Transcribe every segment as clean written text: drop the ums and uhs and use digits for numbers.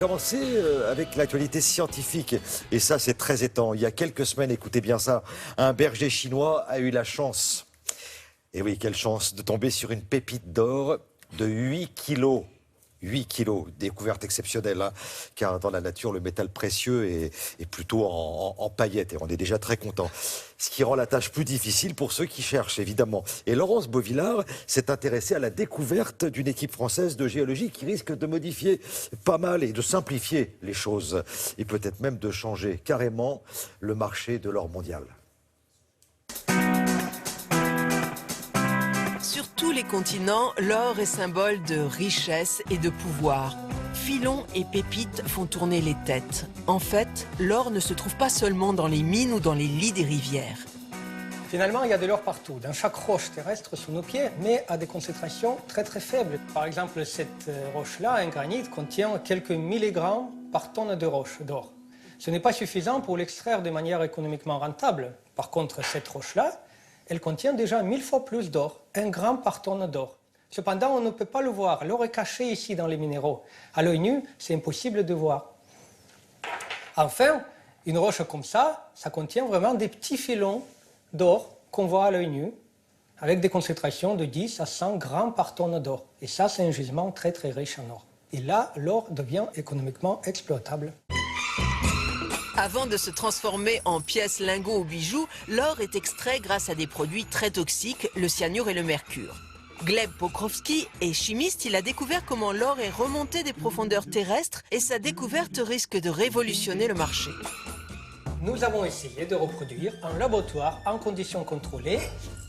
Commencer avec l'actualité scientifique, et ça c'est très étonnant. Il y a quelques semaines, écoutez bien ça, un berger chinois a eu la chance, et oui quelle chance, de tomber sur une pépite d'or de 8 kilos. 8 kilos, découverte exceptionnelle, hein, car dans la nature, le métal précieux est plutôt en paillettes, et on est déjà très content. Ce qui rend la tâche plus difficile pour ceux qui cherchent, évidemment. Et Laurence Beauvillard s'est intéressée à la découverte d'une équipe française de géologie qui risque de modifier pas mal et de simplifier les choses, et peut-être même de changer carrément le marché de l'or mondial. Sur tous les continents, l'or est symbole de richesse et de pouvoir. Filons et pépites font tourner les têtes. En fait, l'or ne se trouve pas seulement dans les mines ou dans les lits des rivières. Finalement, il y a de l'or partout, dans chaque roche terrestre sous nos pieds, mais à des concentrations très très faibles. Par exemple, cette roche-là, un granit, contient quelques milligrammes par tonne de roche d'or. Ce n'est pas suffisant pour l'extraire de manière économiquement rentable. Par contre, cette roche-là, elle contient déjà 1000 fois plus d'or, 1 gramme par tonne d'or. Cependant, on ne peut pas le voir. L'or est caché ici dans les minéraux. À l'œil nu, c'est impossible de voir. Enfin, une roche comme ça contient vraiment des petits filons d'or qu'on voit à l'œil nu, avec des concentrations de 10 à 100 grammes par tonne d'or. Et ça, c'est un gisement très très riche en or. Et là, l'or devient économiquement exploitable. Avant de se transformer en pièces, lingots ou bijoux, l'or est extrait grâce à des produits très toxiques, le cyanure et le mercure. Gleb Pokrovski est chimiste, il a découvert comment l'or est remonté des profondeurs terrestres et sa découverte risque de révolutionner le marché. Nous avons essayé de reproduire en laboratoire, en conditions contrôlées,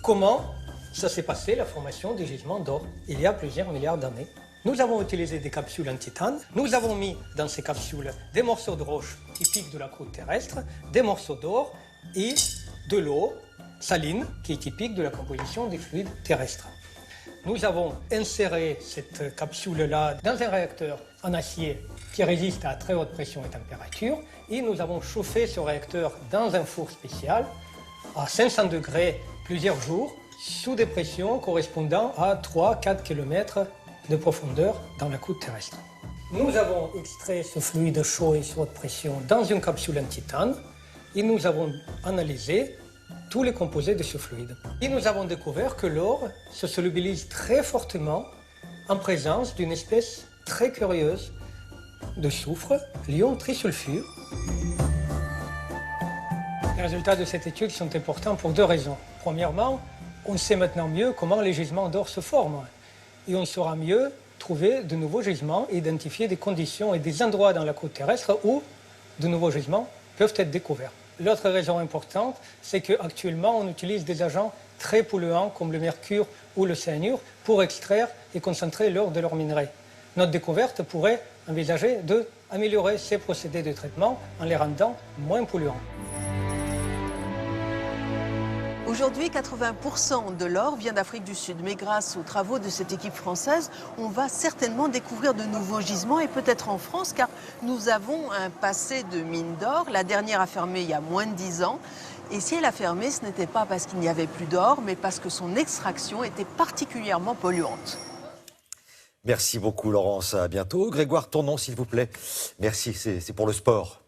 comment ça s'est passé la formation des gisements d'or il y a plusieurs milliards d'années. Nous avons utilisé des capsules en titane. Nous avons mis dans ces capsules des morceaux de roche typiques de la croûte terrestre, des morceaux d'or et de l'eau saline qui est typique de la composition des fluides terrestres. Nous avons inséré cette capsule-là dans un réacteur en acier qui résiste à très haute pression et température et nous avons chauffé ce réacteur dans un four spécial à 500 degrés plusieurs jours sous des pressions correspondant à 3-4 km de profondeur dans la croûte terrestre. Nous avons extrait ce fluide chaud et sous haute pression dans une capsule en titane et nous avons analysé tous les composés de ce fluide. Et nous avons découvert que l'or se solubilise très fortement en présence d'une espèce très curieuse de soufre, l'ion trisulfure. Les résultats de cette étude sont importants pour deux raisons. Premièrement, on sait maintenant mieux comment les gisements d'or se forment. Et on saura mieux trouver de nouveaux gisements et identifier des conditions et des endroits dans la croûte terrestre où de nouveaux gisements peuvent être découverts. L'autre raison importante, c'est qu'actuellement, on utilise des agents très polluants comme le mercure ou le cyanure pour extraire et concentrer l'or de leurs minerais. Notre découverte pourrait envisager d'améliorer ces procédés de traitement en les rendant moins polluants. Aujourd'hui, 80% de l'or vient d'Afrique du Sud, mais grâce aux travaux de cette équipe française, on va certainement découvrir de nouveaux gisements et peut-être en France, car nous avons un passé de mine d'or. La dernière a fermé il y a moins de 10 ans. Et si elle a fermé, ce n'était pas parce qu'il n'y avait plus d'or, mais parce que son extraction était particulièrement polluante. Merci beaucoup Laurence, à bientôt. Grégoire Tournon s'il vous plaît. Merci, c'est pour le sport.